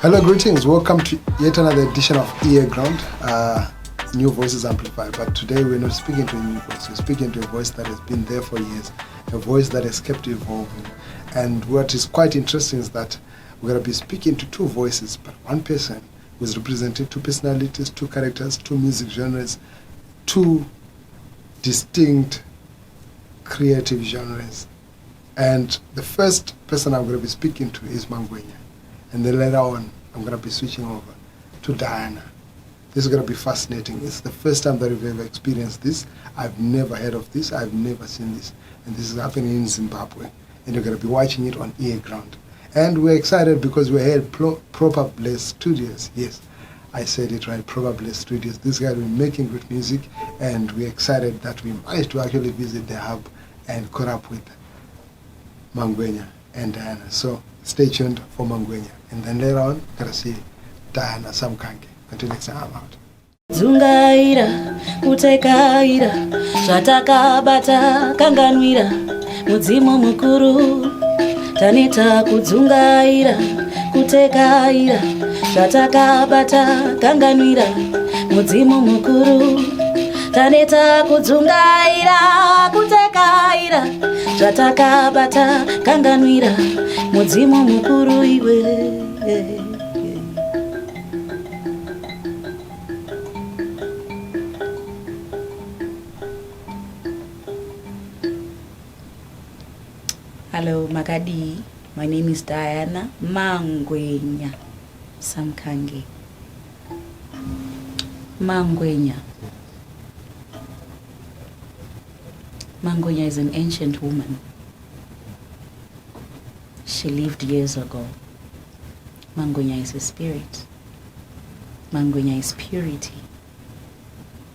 Hello, greetings. Welcome to yet another edition of earGROUND, New Voices Amplified. But today we're not speaking to a new voice. We're speaking to a voice that has been there for years, a voice that has kept evolving. And what is quite interesting is that we're going to be speaking to two voices, but one person who is representing two personalities, two characters, two music genres, two distinct creative genres. And the first person I'm going to be speaking to is Mangwenya. And then later on, I'm going to be switching over to Diana. This is going to be fascinating. It's the first time that we've ever experienced this. I've never heard of this. I've never seen this. And this is happening in Zimbabwe. And you're going to be watching it on earGROUND. And we're excited because we're here at Proper Bliss Studios. Yes, I said it right, Proper Bliss Studios. This guy will be making great music. And we're excited that we managed to actually visit the hub and caught up with Mangwenya and Diana. So stay tuned for Mangwenya. And then later on, gonna see Diana Samkange. Until next time, I'm out. Dzungaira, kutekaira, zvatakabata kanganwira, mudzimu mukuru. Taneta kudzungaira, kutekaira, zvatakabata kanganwira, mudzimu mukuru. Taneta kudzungaira, kutekaira, zvatakabata kanganwira, mudzimu mukuru iwe. Hello Makadi, my name is Diana Mangwenya Samkange Mangwenya. Mangwenya is an ancient woman. She lived years ago. Mangwenya is a spirit. Mangwenya is purity.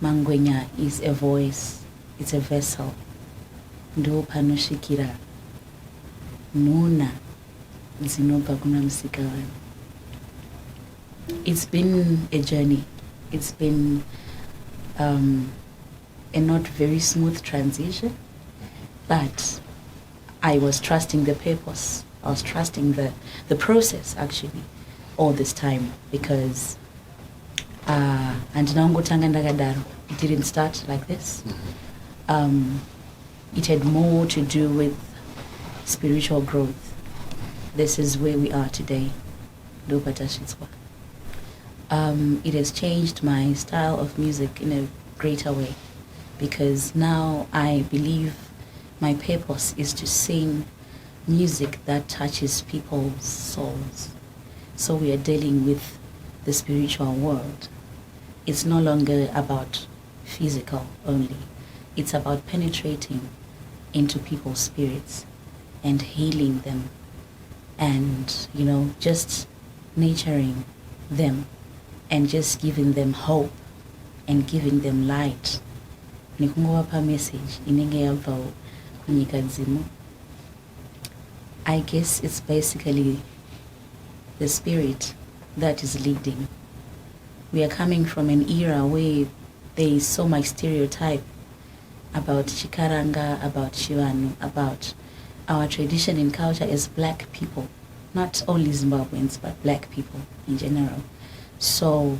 Mangwenya is a voice. It's a vessel. Ndo panoshikira nuna dzinobva kuna musikavana. It's been a journey. It's been a not very smooth transition, but I was trusting the purpose. I was trusting the process actually all this time, because it didn't start like this. It had more to do with spiritual growth. This is where we are today. It has changed my style of music in a greater way, because now I believe my purpose is to sing music that touches people's souls. So we are dealing with the spiritual world. It's no longer about physical only. It's about penetrating into people's spirits and healing them, and just nurturing them and just giving them hope and giving them light. Nikungowapa message inenge yabva kunyika nzima. I guess it's basically the spirit that is leading. We are coming from an era where there is so much stereotype about Chikaranga, about Shivanu, about our tradition and culture as black people. Not only Zimbabweans, but black people in general. So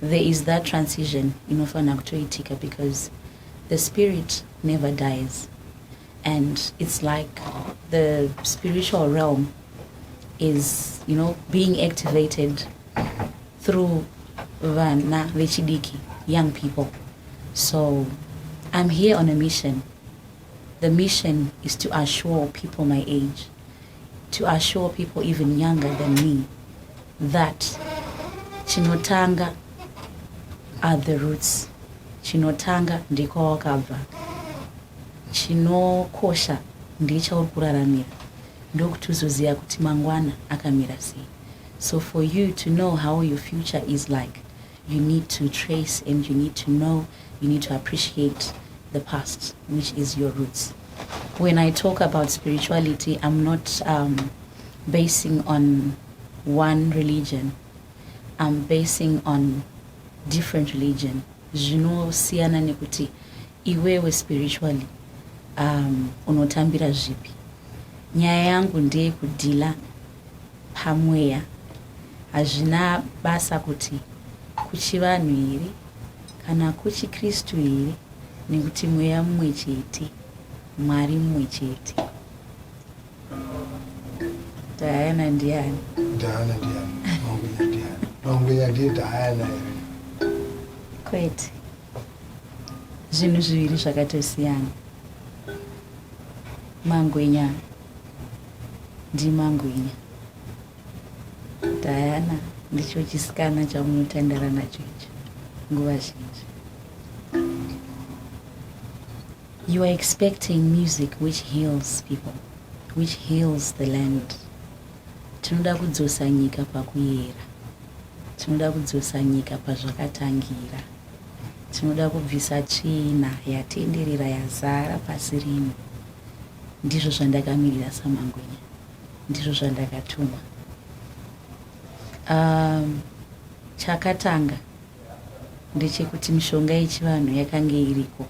there is that transition because the spirit never dies. And it's like the spiritual realm is, being activated through vana vechidiki, young people. So I'm here on a mission. The mission is to assure people my age, to assure people even younger than me, that chinotanga are the roots. Chinotanga ndiko wakabva. Chinokosha ndechauri kuraramira, ndokuti uzoziva kuti mangwana akamira sei. So for you to know how your future is like, you need to trace and you need to know, you need to appreciate the past, which is your roots. When I talk about spirituality, I'm not basing on one religion. I'm basing on different religion. Zvinosiyana nekuti iwewe spiritually unotambira zvipi. Nyaya yangu ndeye kudhila pamweya. Hazvina basa kuti kuchivanhu here kana kuchikristu here, nekuti mweya mumwe chete, Mwari mumwe chete. Diana ndiani? Diana ndiani? Mangwenya ndiani? Mangwenya ndiye Diana here. Kwete. Zvinhu zviviri zvakatosiyana. Mangwenya ndimangwenya. Diana ndicho chisikana chamunotandara nacho icho nguva zhinji. You are expecting music which heals people, which heals the land. Tinoda kudzosa nyika pakuyera. Tinoda kudzosa nyika pazvakatangira. Tinoda kubvisa tsvina yatenderera yazara pasi rino. Ndizvo zvandakamirira saMangwenya. Ndizvo zvandakatuma. Chakatanga ndechekuti mishonga yechivanhu yakange iriko.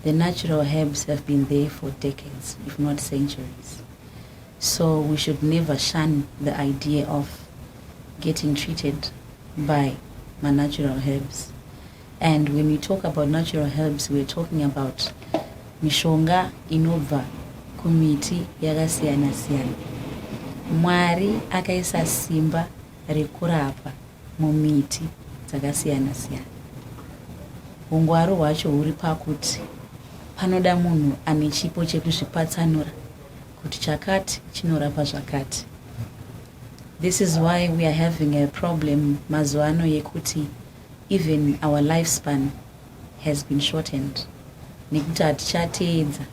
The natural herbs have been there for decades, if not centuries. So we should never shun the idea of getting treated by my natural herbs. And when we talk about natural herbs, we're talking about mishonga inobva kumiti yakasiyana siyana. Mwari akaisa simba rekurapa mumiti dzakasiyana siyana. Ungwaru hwacho huri pakuti panoda munhu ane chipo chekuzvipatsanura kuti chakati chinorapa zvakati. This is why we are having a problem mazuano yekuti even our lifespan has been shortened. Nekuti hatichateedza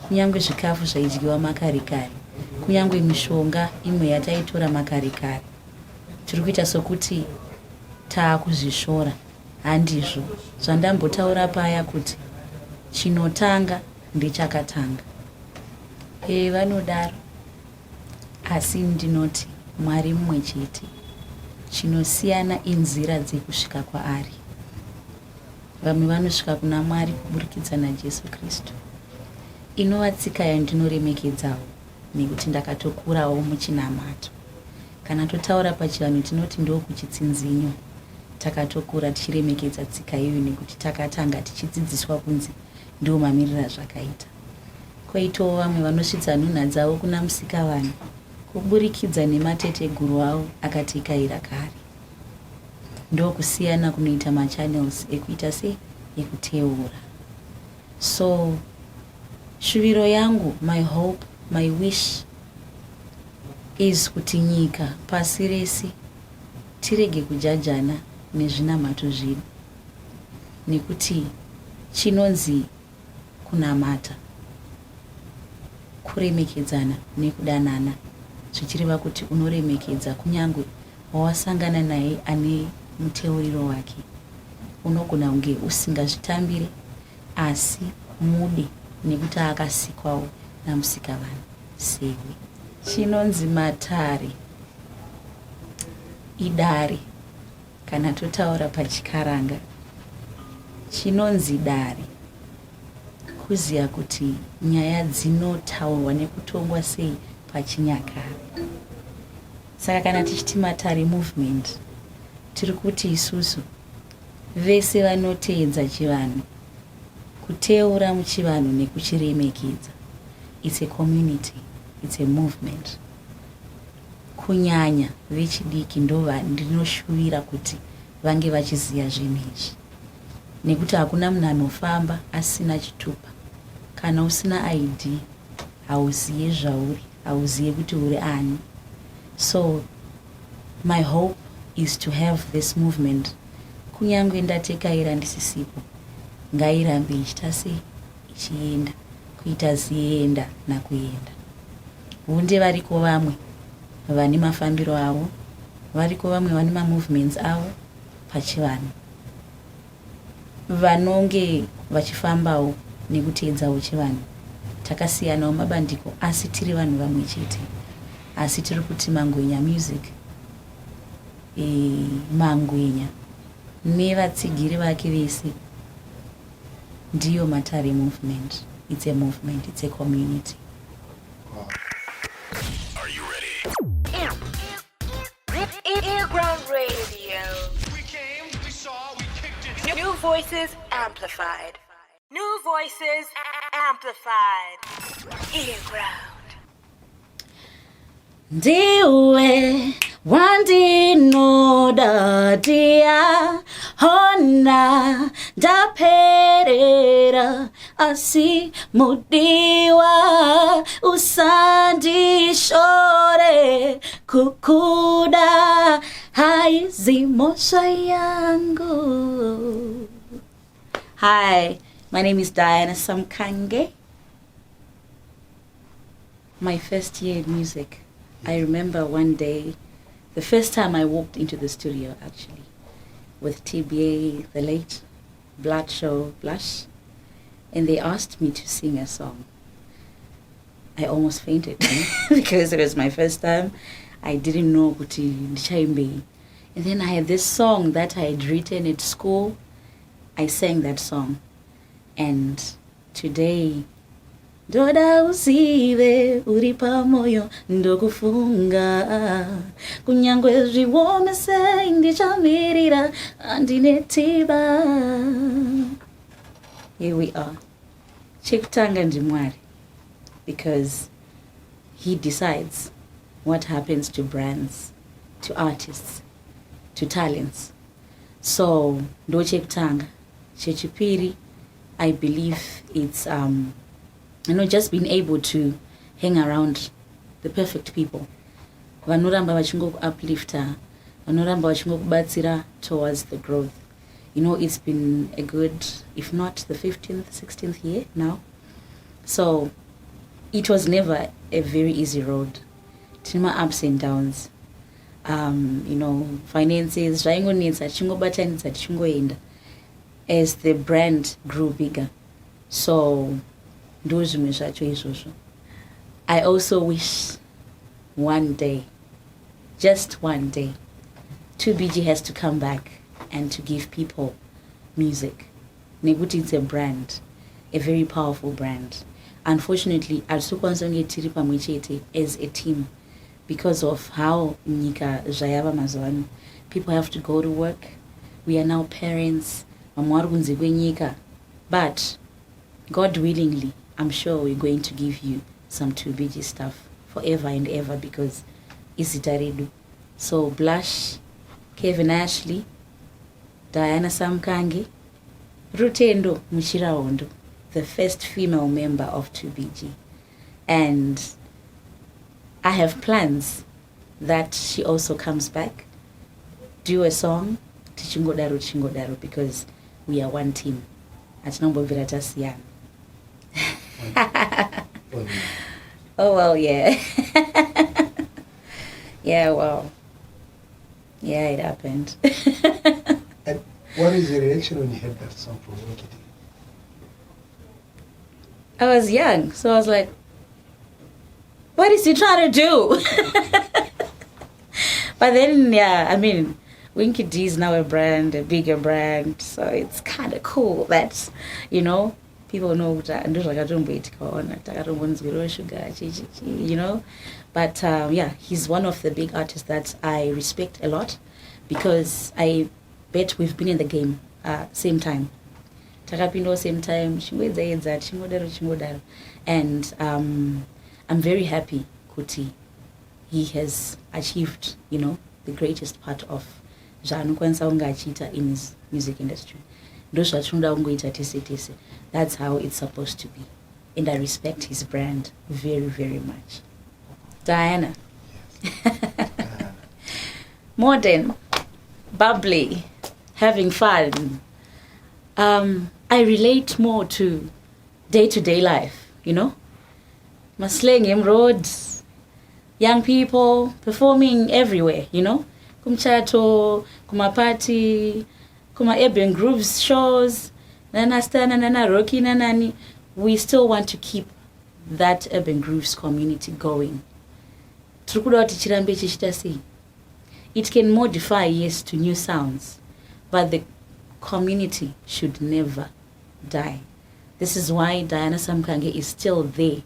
kunyange zvikafu zvaidyiwa makare kare, kunyange mishonga imwe yataitora makare kare. Tiri kuita sokuti taakuzvishora. Handizvo zvandambotaura paya kuti chinotanga ndechakatanga. Vanodaro, asi ndinoti Mwari mumwe chete. Chinosiyana inzira dzekusvika kwaari. Vamwe vanosvika kuna Mwari kuburikidza naJesu Kristu. Inova tsika yandinoremekedzawo nekuti ndakatokurawo muchinamato. Kana totaura pachivanhu tinoti ndokuchitsinzinyo. Takatokura tichiremekedza tsika iyoyo nekuti takatanga tichidzidziswa kunzi ndo mamirira zvakaita. Koitawo vamwe vanosvitsa nhunha dzavo kuna Musikavanhu kuburikidza nematateguru avo akatekaira kare. Ndokusiyana kunoita machannels ekuita sei ekuteura. So shuviro yangu, my hope, my wish is kuti nyika pasi rese tirege kujajana nezvinamato zvedu. Nekuti chinonzi kunamata, kuremekedzana nekudanana, zvichireva kuti unoremekedza kunyange wawasangana naye ane muteuriro wake. Unogona kunge usingazvitambire asi mude nekuti akasikwawo naMusikavanhu sewe. Chinonzi matare, idare, kana totaura pachikaranga. Chinonzi dare, kuziya kuti nyaya dzinotaurwa nekutongwa sei pachinyakare. Saka kana tichiti matare movement, tiri kuti isusu vese vanoteedza chivanhu, kuteura muchivanhu nekuchiremekedza. It's a community, it's a movement. Kunyanya vechidiki ndinoshuvira kuti vange vachiziya zvinhu izvi. Nekuti hakuna munhu anofamba asina chitupa. Kana usina ID, hauziye zvauri, hauziye kuti uri ani. So my hope is to have this movement. Kunyange ndatekaira ndisisipo, ngairambe ichita sei ichienda. kuita zienda nakuenda. Hunde variko vamwe vane mafambiro avo, variko vamwe vane mamovements avo pachivanhu, vanonge vachifambawo nekuteedzawo chivanhu. Takasiyanawo mabandiko asi tiri vanhu vamwe chete, asi tiri kuti Mangwenya music, Mangwenya nevatsigiri vake vese ndiyo Matare movement. It's a movement, it's a community. Wow. Are you ready? earGROUND Radio. We came, we saw, we kicked it. New voices amplified. New voices amplified. earGROUND. Ndiwe wandinoda dia hona ndaperera asi mudiwa usandishore kukuda haizimosha yangu. Hi, my name is Diana Samkange. My first year in music. I remember one day, the first time I walked into the studio actually, with TBA, the late Blood Show, Blush, and they asked me to sing a song. I almost fainted because it was my first time. I didn't know kuti ndichaimbe. And then I had this song that I had written at school. I sang that song. And today, Doda usive uri pamoyo ndokufunga kunyangwe zviwomese ndichamirira andinetiba. Here we are. Chekutanga ndimwari, because he decides what happens to brands, to artists, to talents. So ndo chekutanga. Chechipiri, I believe it's just being able to hang around the perfect people. Vanoramba vachingo uplifter, vanoramba vachingo kubatsira towards the growth. It's been a good, if not the 15th, 16th year now. So it was never a very easy road. Tima ups and downs. Finances, as the brand grew bigger. So I also wish one day, just one day, 2BG has to come back and to give people music. Neguti is a brand, a very powerful brand. Unfortunately, as a team, because of how Nika Jayava Mazwan, people have to go to work. We are now parents. But God willingly, I'm sure we're going to give you some 2BG stuff forever and ever, because isitaredu. So Blush, Kevin Ashley, Diana Samkange, Rutendo Muchiraondo, the first female member of 2BG. And I have plans that she also comes back, do a song, Tichingodaru, because we are one team. Oh, well, yeah. Yeah, well. Yeah, it happened. And what is your reaction when you heard that song from Wicked? I was young, so I was like, what is he trying to do? But then, yeah, I mean, Winky D is now a brand, a bigger brand, so it's kind of cool that, people know that, But yeah, he's one of the big artists that I respect a lot, because I bet we've been in the game same time. Takapindo same time, and I'm very happy Kuti. He has achieved, the greatest part of Janu Kwanza Ungachita in his music industry. That's how it's supposed to be. And I respect his brand very, very much. Diana. Yes. Modern, bubbly, having fun. I relate more to day-to-day life, you know. Maslengem roads, young people performing everywhere, you know. Kumchato, kumapati, kuma urban grooves shows, nana stana, nana rocky, nanani. We still want to keep that urban grooves community going. It can modify, yes, to new sounds, but the community should never die. This is why Diana Samkange is still there.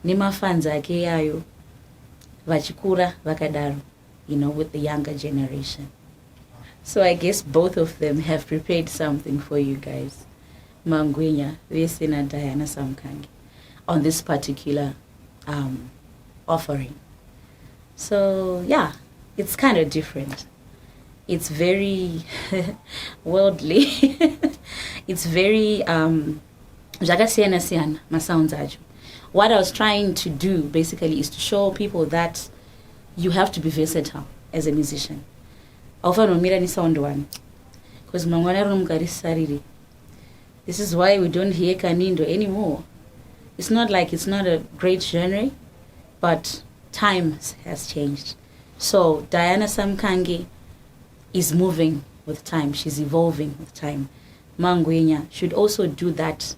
Nima fans ake yayo, vachikura vakadaru, you know, with the younger generation. So I guess both of them have prepared something for you guys. Mangwenya, Vesina, Diana Samkange, on this particular offering. So yeah, it's kind of different. It's very worldly. It's very what I was trying to do basically is to show people that you have to be versatile as a musician. Because this is why we don't hear Kanindo anymore. It's not like it's not a great genre, but time has changed. So Diana Samkange is moving with time. She's evolving with time. Mangwenya should also do that.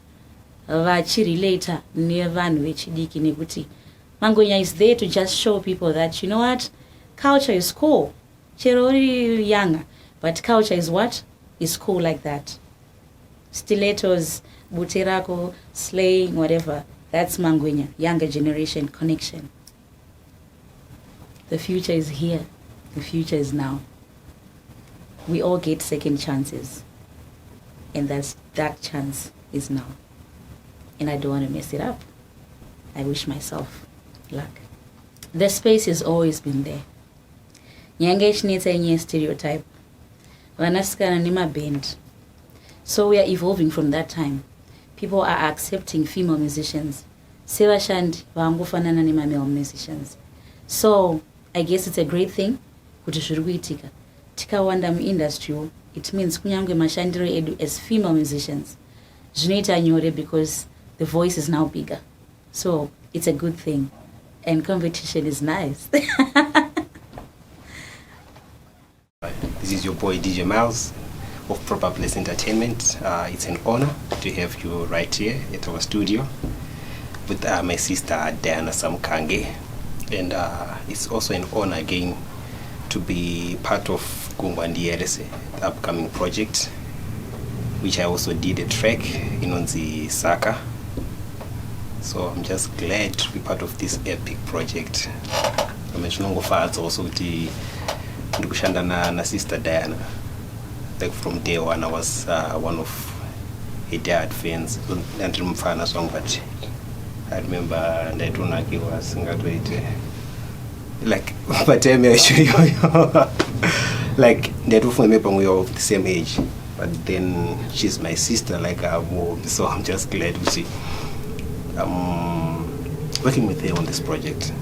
Mangwenya is there to just show people that, you know what, culture is cool. Cherori younger, but culture is what? Is cool like that. Stilettos, buterako, slaying, whatever. That's Mangwenya, younger generation connection. The future is here. The future is now. We all get second chances. And that chance is now. And I don't want to mess it up. I wish myself luck. The space has always been there. Nyangesh needs a new stereotype. Vanaskana nima band. So we are evolving from that time. People are accepting female musicians. Sevashand vangufanana nima male musicians. So I guess it's a great thing. Kutushuruitika. Tika wanda industry. It means kunyange mashandire edu as female musicians. Juneta nyore because the voice is now bigger. So it's a good thing. And competition is nice. This is your boy DJ Miles of Proper Place Entertainment. It's an honor to have you right here at our studio with my sister Diana Samkange. And it's also an honor again to be part of Gungwa Ndiyerese, the upcoming project, which I also did a track in Onzi Saka. So I'm just glad to be part of this epic project. I mentioned also the na sister Diana. Like from day one, I was one of her dad fans. I don't remember song, but I remember and I don't know he was like, but I show you, like they do for me, but we are of the same age. But then she's my sister, like so I'm just glad to see working with her on this project.